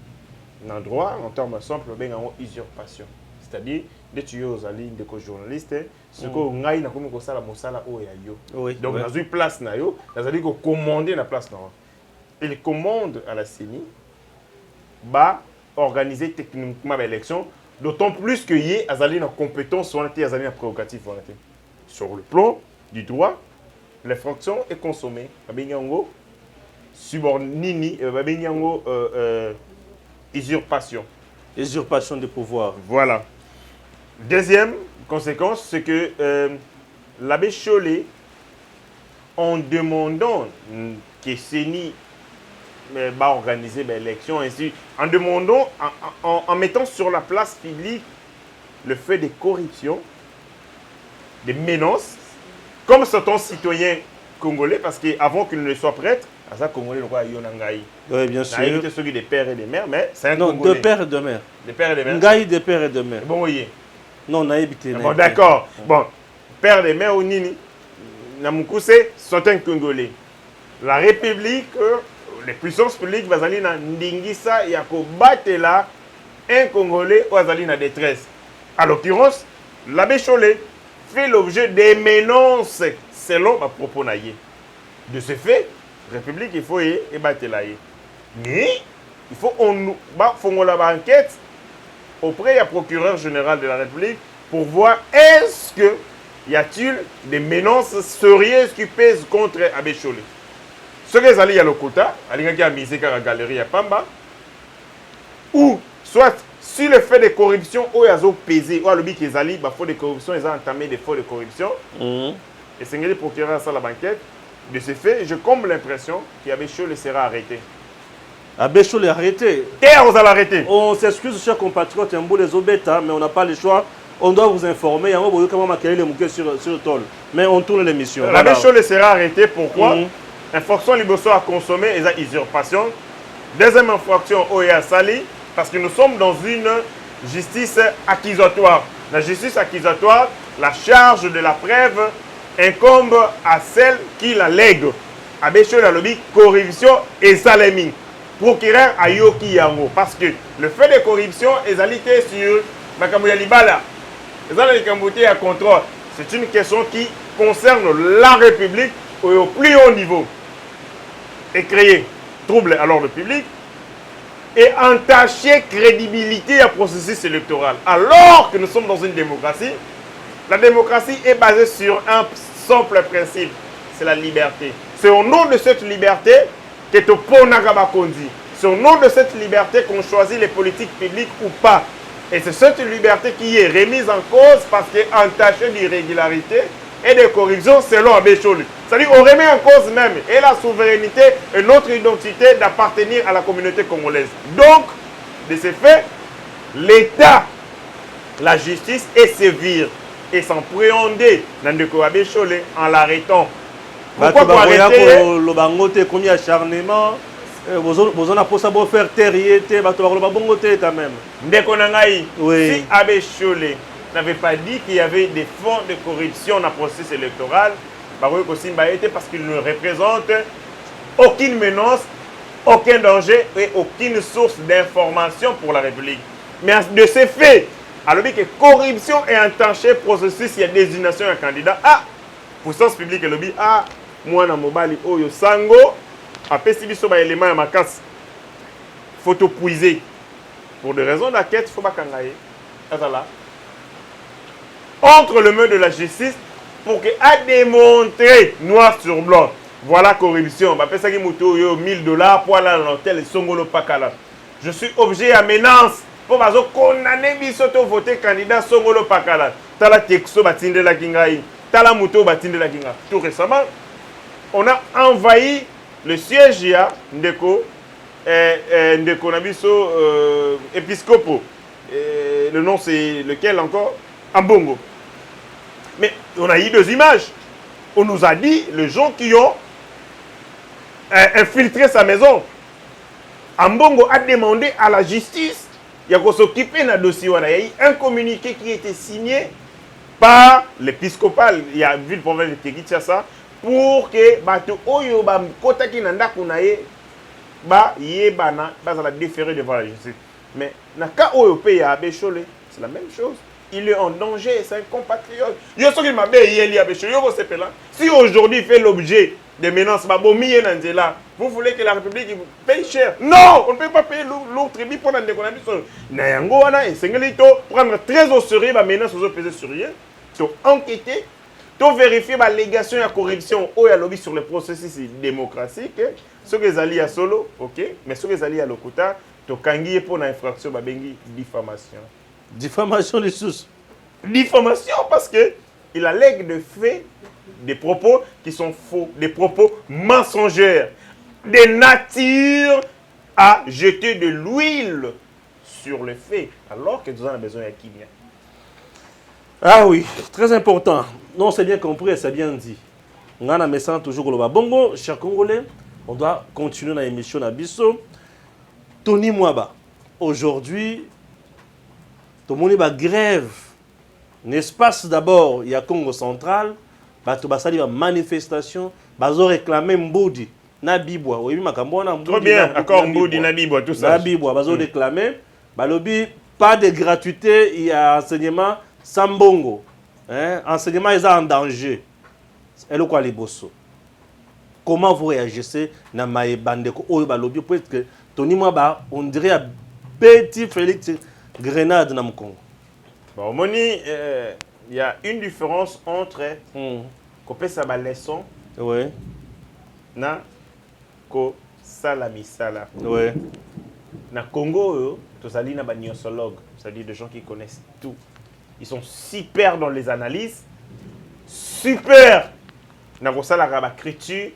Dans le droit, en termes simples, il y a une usurpation. C'est-à-dire, dès que tu es aux lignes de journaliste, ce que tu as comme ça, donc, dans une place, tu as commandé la place. Il commande à la CENI va organiser techniquement l'élection, d'autant plus qu'il y a une compétence ou une prérogative. Sur le plan du droit, l'infraction est consommée. Subordini, usurpation. Usurpation de pouvoir. Voilà. Deuxième conséquence, c'est que l'abbé Chollet, en demandant que CENI va organiser l'élection, ainsi, en demandant, en mettant sur la place publique le fait de corruption, des menaces, comme certains citoyens congolais, parce qu'avant qu'ils ne soient prêtres, à ça, Congolais, le roi Yonangaï. Oui, bien sûr. Il était celui des pères et des mères, mais c'est un non, Congolais. De pères et de mères. Des pères et des mères. Ngaï des pères et de mères. Bon, oui. Non, on a évité. Bon, d'accord. Bon, père et mères, ou Nini, Namoukousse, sont un Congolais. La République, les puissances publiques, Vazali na Ndingisa, Yako Batela, un Congolais, ou Vazali na détresse. À l'occurrence, l'abbé Chollet fait l'objet des menaces selon ma propos naïe. De ce fait, République, il faut y battre là. Mais il faut on enquête auprès du procureur général de la République pour voir est-ce que y a-t-il des menaces sérieuses qui pèsent contre Abbé Cholé. Ce que il y a le quota, il y a misé à la galerie à Pamba, ou soit si le fait de corruption ou ils ont pesé, ou le but qu'ils allaient, il faut des corruptions, ils ont entamé des faits de corruption. Et c'est le procureur à la banquette. De ce fait, je comble l'impression qu'Abbé Cholé sera arrêté. Abbé Cholé arrêté. Terre, on va l'arrêter. On s'excuse, chers compatriotes, un bout les obétas, mais on n'a pas le choix. On doit vous informer. Sur le toll. Mais on tourne l'émission. Abbé Cholé sera arrêté. Pourquoi? Infraction liboso à consommer et à usurpation. Deuxième infraction, OEA Sali, parce que nous sommes dans une justice accusatoire. La justice accusatoire, la charge de la preuve incombe à celle qui la lègue. Abbé Cholé a lobby corruption et salémie. Procureur à Yoki Yango. Parce que le fait de corruption est alité sur Makamouya Libala. Les à contrôle. C'est une question qui concerne la République au plus haut niveau. Et créer trouble à l'ordre public et entacher crédibilité à processus électoral. Alors que nous sommes dans une démocratie, la démocratie est basée sur un simple principe, c'est la liberté. C'est au nom de cette liberté que tu Ponagabakondi. C'est au nom de cette liberté qu'on choisit les politiques publiques ou pas. Et c'est cette liberté qui est remise en cause parce qu'elle est entachée d'irrégularité et de corruption selon Abbé Cholé. C'est-à-dire qu'on remet en cause même et la souveraineté et notre identité d'appartenir à la communauté congolaise. Donc, de ce fait, l'État, la justice est sévère et s'en préhender dans le Abbé Cholé en l'arrêtant. Pourquoi pour arrêter le bangote comme il y a acharnement, vous en avez pour ça pour faire terrier, quand même. Oui. Si Abbé Cholé n'avait pas dit qu'il y avait des fonds de corruption dans le processus électoral, parce qu'il ne représente aucune menace, aucun danger et aucune source d'information pour la République. Mais de ces faits, alors que corruption est entachée processus, il y a désignation d'un candidat. Ah, puissance publique et lobby, ah, moi na mobali oyo sango, après si biso ba élément ma casse, faut tout puiser. Pour des raisons d'enquête, il faut pas kangaye. Azala. Entre les mains de la justice pour qu'elle a démontré noir sur blanc. Voilà corruption. Bah, ça qui mouto yo $1000 pour aller dans l'hôtel Songolo Pakala. Je suis obligé à menace pour condamner bisoto voter candidat Songolo Pakala. Tala texto batinde la kingai. Tala muto batinde la kinga. Tout récemment, on a envahi le siège ya Ndeko Ndeko Nabiso Episcopo. Le nom c'est lequel encore? Ambongo. Mais on a eu deux images. On nous a dit les gens qui ont infiltré sa maison. Ambongo a demandé à la justice il y a s'occuper d'un dossier. Il y a eu un communiqué qui a été signé par l'épiscopal. Il y a vu le problème de Tegichasa pour que Bato Oyo Kota ki nanda kunaye ba yebana ba la déférer devant la justice. Mais naka Oyo pe ya Abbé Cholé, c'est la même chose. Il est en danger, c'est un compatriote. Si aujourd'hui il fait l'objet de menaces, vous voulez que la République paye cher? Non, on ne peut pas payer lourd tribut pour la déconnaissance. Prendre très au sérieux les menaces aux autres sur rien. Donc enquêter, vérifier la légation et la corruption ou la lobby sur le processus démocratique. Ce que vous allez à solo, ok, mais ce que vous allez à l'Okuta, tu as pour l'infraction, diffamation. Diffamation des sources. Diffamation parce que il allègue de faits, des propos qui sont faux, des propos mensongers, des natures à jeter de l'huile sur les faits, alors que nous avons besoin de Kimia. Ah oui, très important. Non, c'est bien compris et c'est bien dit. On a un message toujours au Bongo, chers Congolais, on doit continuer dans l'émission Nabiso. Tony Mwaba, aujourd'hui, tout le monde est en grève. L'espace d'abord, il y a Congo central, il y a une manifestation, il y a réclamé Mboudi, Nabibwa. Trop bien, accord Mboudi, Nabibwa, tout ça. Nabibwa, il y a réclamé. Pas de gratuité, il y a enseignement Sambongo. Enseignement est en danger. Et le quoi les bosso. comment vous réagissez dans ma bandeko oyo balobi peut être que Tony Mwaba on dirait un petit Félix Grenade dans mon Congo. Bon, Moni, il y a une différence entre qu'on sa leçon ouais na ko sala misala. Ouais. Na Congo, tous ali na baniosologue, c'est-à-dire des gens qui connaissent tout. Ils sont super dans les analyses, super na ko sala ba critique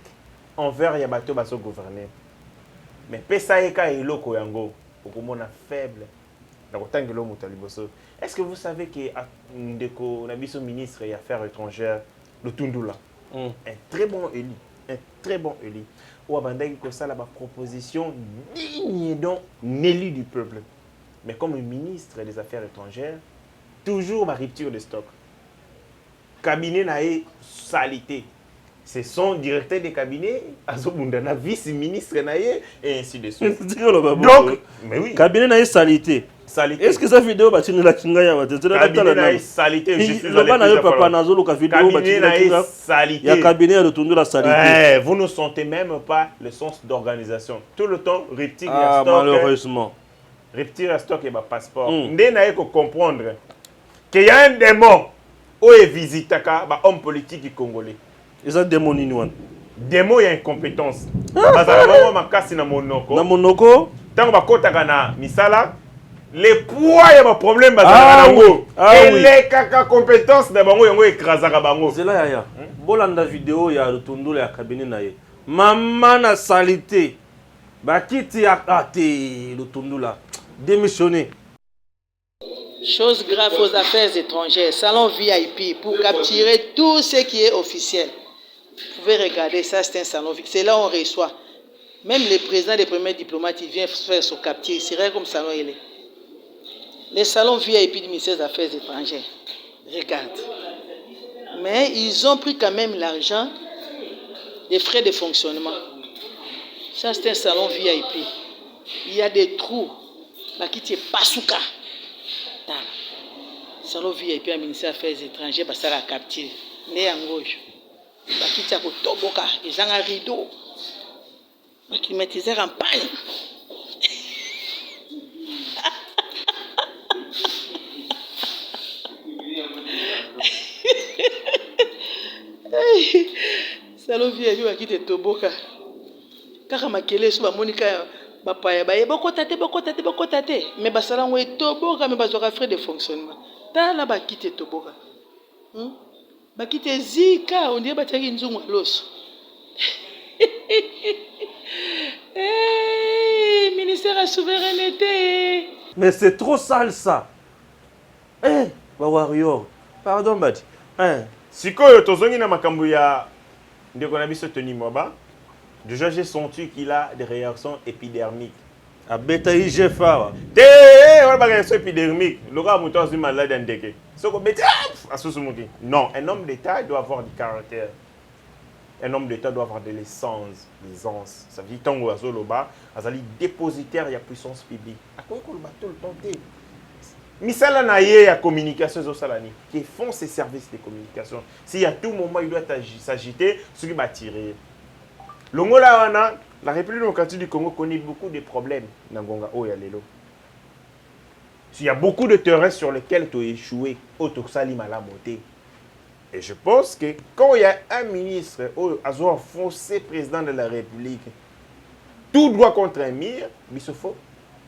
envers ya bato baso gouverner. Mais pesa eka eloko yango okomona faible. Na ko tangelo mutaliboso. Est-ce que vous savez que ndeko na biso ministre des Affaires étrangères le Tundula, un très bon élu, ou abandonne que ça la proposition digne d'un élu du peuple. Mais comme le ministre des Affaires étrangères, toujours ma rupture de stock. Cabinet nae salité. C'est son directeur de cabinet, Azobundana, vice-ministre nae, et ainsi de suite. Donc, mais oui. Cabinet nae salité. Salité. Est-ce que ça vidéo va tenir la Kingaya? Cabinet nae salité. Le ban nae papa nazolo ka vidéo va tenir la Kingaya. Salité. Il y a cabinet de tourner la salité. Ouais, vous ne sentez même pas le sens d'organisation. Tout le temps, rupture à stock. Malheureusement. Rupture à stock et ma passeport. Ndé nae ko comprendre qu'il y a un démon où est visitaka ba homme politique congolais. Ils ont démon inouan. Démon il y a incompétence. Bazala vraiment makasi na monoko. Na monoko. Tango ba kotaka na misala. Les poids et les problèmes bazala et les kaka compétences de bango yango écrasaka bango. C'est là ya. Bolanda vidéo ya retondo ya cabinet nae. Maman na salité. Ba kiti ya ate retondo là. Démissionner. Chose grave aux affaires étrangères, salon VIP pour capturer tout ce qui est officiel. Vous pouvez regarder ça, c'est un salon VIP. C'est là où on reçoit. Même le président des premiers diplomates, il vient faire son capture. C'est vrai comme salon il est. Les salons VIP du ministère des Affaires étrangères. Regarde. Mais ils ont pris quand même l'argent des frais de fonctionnement. Ça, c'est un salon VIP. Il y a des trous. Bah, qui tient Pasuka. Salon VIP au ministère des Affaires étrangères, bah, ça la capture. Né en gauche. Bah, qui tient Toboka. Ils ont un rideau. Bah, climatiseur en panne. Salon VIP va quitter Toboka. Car makele sur ba monika ba paya ba boko tate mais ba salon we Toboka mais ba zo frais de fonctionnement. Ta la ba quitter Toboka. Ba quitter Zika on dit ba taki nzungu loso. Ministère de la souveraineté. Mais c'est trop sale ça. Eh, ba warrior. Pardon Badi. Sikoyo tozongi na makambo ya ndeko na biso Tony Mwaba. Déjà j'ai senti qu'il a des réactions épidermiques. A beta IGFA. On a des réactions épidermiques. Le gars muto azui malade ndeke. Soko beta asusumuki. Non, un homme d'État doit avoir du caractère. Un homme d'État doit avoir de l'essence, l'aisance. Ça veut dire tango azoloba, azali dépositaire de la puissance publique. Akoy ko le bateau le tenter. Misala na ye ya communication zo salani qui font ces services de communication. Si à tout moment il doit s'agiter, ce qui va tirer. Longola wana, la République démocratique du Congo connaît beaucoup de problèmes dans Gonga Oyalelo. Il y a beaucoup de terrains sur lesquels tu as échoué, Otosali Malamoté. Et je pense que quand il y a un ministre, un foncé président de la République, tout droit contre un mur, mais il faut.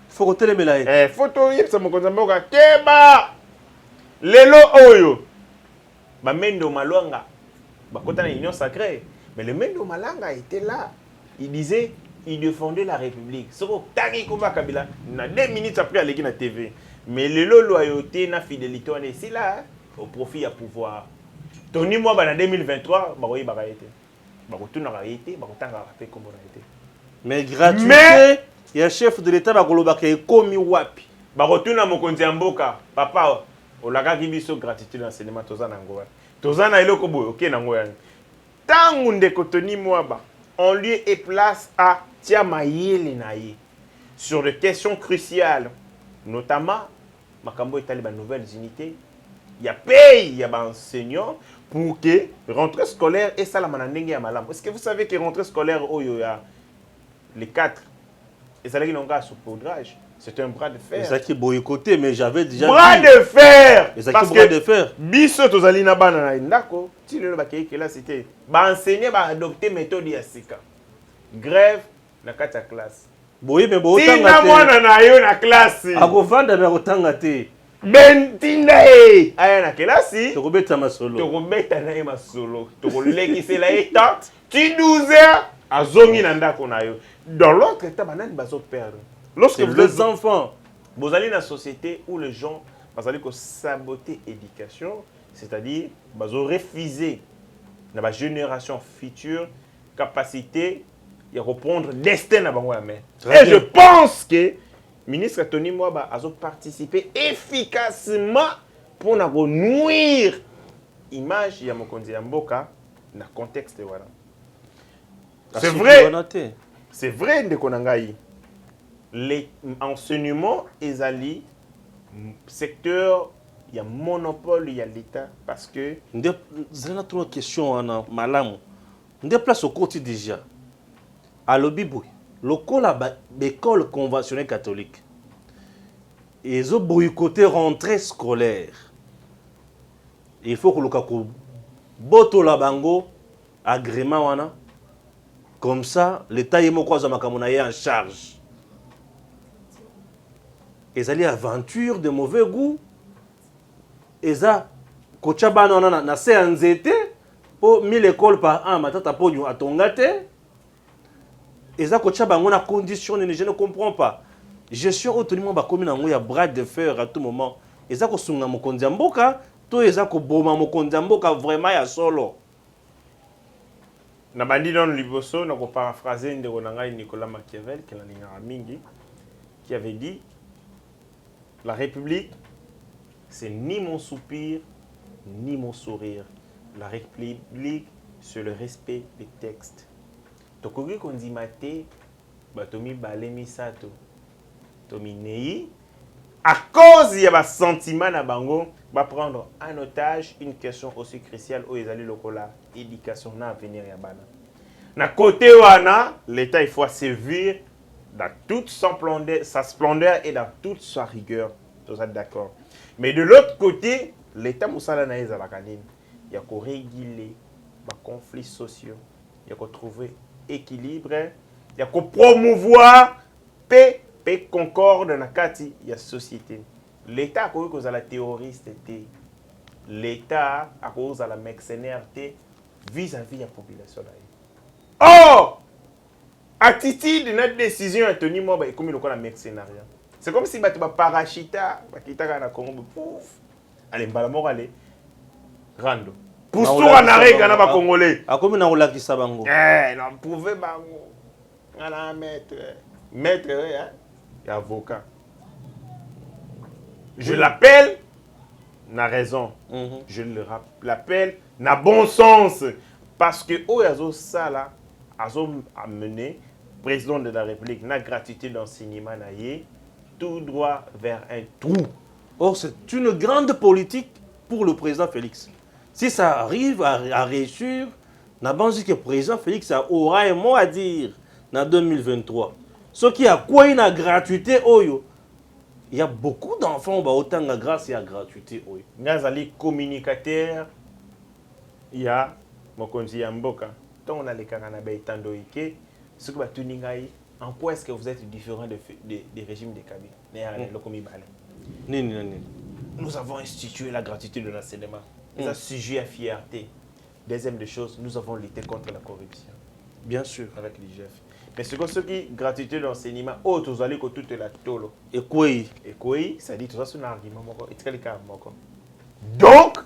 Faut que tu les photo ça me concerne pas. Keba lelo oyo. Ba Mendo Malwanga. Ba kota na union sacrée. Mais le Mendo Malanga était là. Il disait, il défendait la République. Soko tangi kuma Kabila. Na 2 minutes après aller na TV. Mais lelo loyauté na fidélité on est là au profit à pouvoir. Tony Mwaba en 2023, ba koyi ba été. Ba kotuna ba été, ba kotanga rapé comme on a été. Mais gratuité. Il y a un chef de l'État qui est commis wapi. Barotuna mokonzi mboka. Papa, olaka kibiso gratitude l'enseignement tozana ngoa. Tozana eloko boyo, ok na ngoa. Tangu ndeko Tony Mwaba, on lui est place à Tiamayele naye sur des questions cruciales, notamment makambo etali ba nouvelles unités. Il y a pays, il y a ba enseignants pour que rentrée scolaire et ça la manandenge ya malam. Est-ce que vous savez que rentrée scolaire oyo ya les 4 et ça là qui n'ont pas saupoudrage, c'est un bras de fer. Ça qui est boycotté, mais j'avais déjà bras dit. de fer. Et ça Parce qui bras que de fer. biso tozali na bana na ndako, ti lelo bakei que là c'était ba enseigner ba adopter méthode ya sika. Grève na kati ya classe. Boye mais bo Tina tanga mwana na yo na classe. akovanda mais otanga te. Bentinda e aya na kelasi. Tokobeta masolo. Tokobeta na ye masolo. Tokolekisela ye temps. Ti 12h azongi na ndako na yo. Dans l'autre état banani bazo perdre. Lorsque C'est vous les êtes enfants. vous allez dans une société où les gens allez saboter l'éducation, c'est-à-dire bazo refuser dans la génération future capacité de reprendre destin à bango la main. Et je pense que le ministre Tony Mwaba a participé efficacement pour nuire l'image de Mokonzi Mboka dans le contexte. Voilà. C'est vrai. C'est vrai de Konangaï. L'enseignement est allé secteur, il y a monopole, il y a l'État parce que. C'est une autre question, Malam. On déplace au côté déjà. À l'Obiboui, l'école conventionnelle catholique. Ils ont boycotté rentrée scolaire. Il faut que le Kakou boto la bango agrément wana. Comme ça, l'État est en charge. Ils allaient aventure de mauvais goût. Ils ont kochaba na se anzete pour 1000 écoles par an matata ponyo atongate. Ils ont kochaba ngona condition je ne comprends pas. Gestion autonomie ba komi na ngoya bras de fer à tout moment. Ils ont kosunga mokonzi mboka, to ils ont koboma mokonzi mboka vraiment ya solo. Na bandi dans liboso na ko paraphraser ndeko na ngai Nicolas Machiavel qui na lingara mingi qui avait dit la République, c'est ni mon soupir, ni mon sourire. La République, c'est le respect des textes. Tokogi kondi mate, batomi balemi sato, tomi nei, à cause y a un sentiment na bango, va prendre en otage une question aussi cruciale où ils allaient lokola éducation na avenir ya bana. Na côté wana, l'État il faut servir dans toute sa splendeur et dans toute sa rigueur. Vous êtes d'accord. Mais de l'autre côté, l'État Moussala Naïs à la canine, il y a qu'à réguler les conflits sociaux, il y a qu'à trouver équilibre, il y a qu'à promouvoir paix, concorde dans la société. L'État a cause de la terroriste, l'État a cause de la mercenaire vis-à-vis de la population. Oh! Attitude de notre décision à Tony Mwaba est comme le mercenariat. C'est comme si tu parachita, tu na Congo, pouf, allez, mbalamor allez, rando. Pour ça, on arrête quand on Congolais. A comme na ola kisabango. Non, pouvez bango. Ala maître, et avocat. Je l'appelle, n'a raison. Je l'appelle, n'a bon sens, parce que oyazo ça là, azo amené président de la République, n'a gratuité d'enseignement naïe. Tout droit vers un trou. Or, c'est une grande politique pour le président Félix. Si ça arrive à réussir, n'a pas dit que le président Félix aura un mot à dire en 2023. Ce qui a quoi une gratuité, il y a beaucoup d'enfants qui ont autant de grâce et de gratuité. Il y a des communicateurs, il y a Mokonzi Mboka. Tant on a les Karanabé Tandoïke, ce que tu as en quoi est-ce que vous êtes différent des régimes de Kaby? Nous avons institué la gratuité de l'enseignement. C'est un sujet à fierté. Deuxième des choses, nous avons lutté contre la corruption. Bien sûr. Avec l'IGF. Mais ce qui gratuité de l'enseignement, vous allez que tout est là. Et quoi? Et quoi? Ça dit tout ça, c'est un argument. Donc,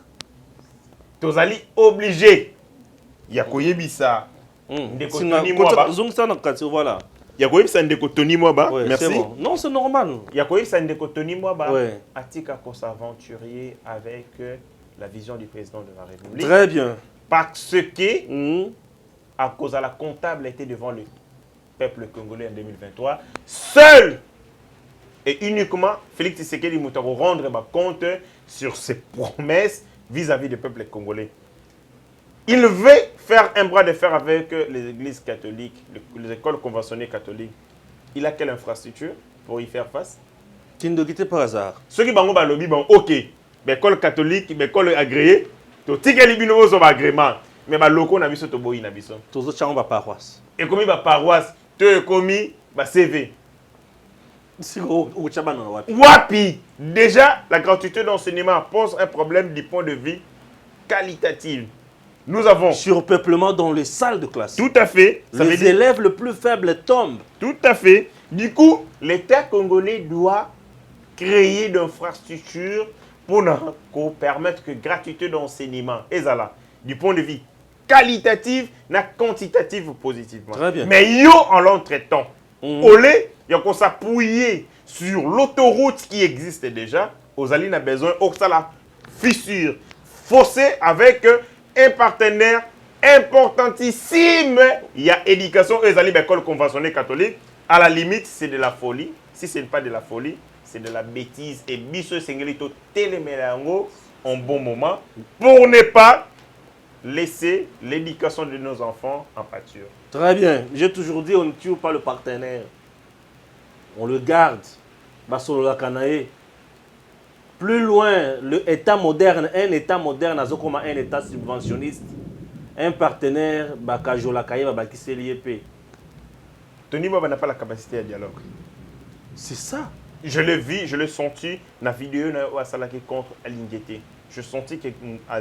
vous allez obligé. Il y a quoi ça? Voilà. Il y a quoi ça ndeko Tony Mwaba? Merci. Bon. Non, c'est normal. Il y a quoi ça ndeko Tony Mwaba? Atika ko s'aventurier avec la vision du président de la République. Très bien. Parce que à cause de la comptable était devant le peuple congolais en 2023, seul et uniquement Félix Tshisekedi Moutaro rendre compte sur ses promesses vis-à-vis du peuple congolais. Il veut faire un bras de fer avec les églises catholiques, les écoles conventionnées catholiques. Il a quelle infrastructure pour y faire face? Kindogité par hasard. Ceux qui ont lobby, bon, ok, l'école catholique, l'école agréée, tout ce qui est agrément, mais les locaux n'ont pas de boy. Tous les gens ont paroisse. Et comme il y a paroisse, tu as commis CV. Wapi, déjà, la gratuité d'enseignement pose un problème du point de vue qualitatif. Nous avons surpeuplement dans les salles de classe. Tout à fait. Ça les élèves les plus faibles tombent. Tout à fait. Du coup, l'État congolais doit créer d'infrastructures pour nous permettre que gratuité d'enseignement, et ça du point de vue qualitatif, na quantitatif positivement. Très bien. Mais yo en l'entretemps, au lait, il y a qu'on s'appuyer sur l'autoroute qui existe déjà. Aux alliés a besoin de la fissure, fossé avec un partenaire importantissime. Il y a éducation et les écoles conventionnelles catholiques. À la limite, c'est de la folie. Si ce n'est pas de la folie, c'est de la bêtise. Et biso sengelito télémélango en bon moment pour ne pas laisser l'éducation de nos enfants en pâture. Très bien. J'ai toujours dit, on ne tue pas le partenaire. On le garde. Basolo Kanae. Plus loin, le État moderne, un État moderne, comme un État subventionniste, un partenaire, Bakajola Kaye, Bakise l'IEP. Tony Boba n'a pas la capacité à dialogue. C'est ça. Je l'ai vu, je l'ai senti dans la vidéo où Asalaki contre Alingete. Je sentis que.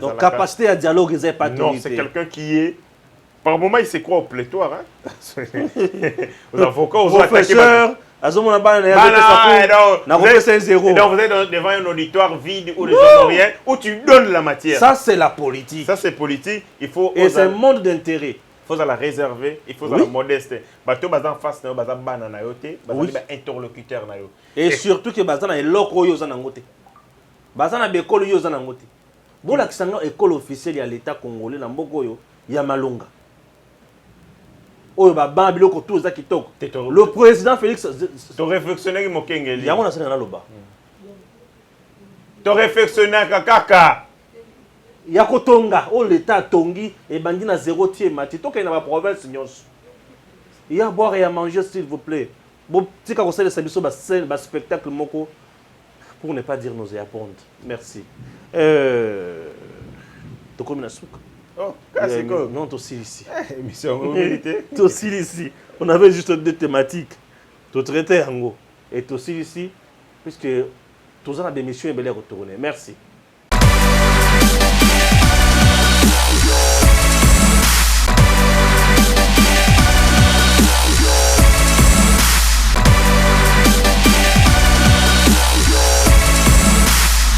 Donc, capacité à dialogue, c'est pas non, c'est quelqu'un qui est. Par moment, il sait quoi au plétoire. Hein? Aux avocats, aux professeurs. Vous êtes devant un auditoire vide où les gens n'ont rien, où tu donnes la matière. Ça, c'est la politique. Ça, c'est politique. Il faut. Et c'est un monde d'intérêt. Il faut la réserver, il faut la modester. Bateau bazan face na bazan bana na yote, bazan interlocuteur na yo. Et surtout que bazan na eloko yo za nangote. Bazan na bekolo yo za nangote. Bola kisanga école officielle ya l'état congolais na mboko yo ya Malonga. Oyo ba ba biloko tout za kitoko. Le président Félix to réflexionner mo kengeli. Yango na sena na loba. To réflexionner kaka. Yakotonga, oh l'État tongi et bandi na zéro tiers mati. Toka na ba province nyonso. Il y a à boire et à manger s'il vous plaît. Bon, si ka conseil de sabiso ba scène, ba spectacle moko pour ne pas dire nauséabonde. Merci. Tokomi na souka. Oh, c'est quoi? Non, aussi ici. Émission mobilité. Aussi ici. On avait juste deux thématiques. To traiter en gros. Et aussi ici puisque tous en a des missions et bel retourner. Merci.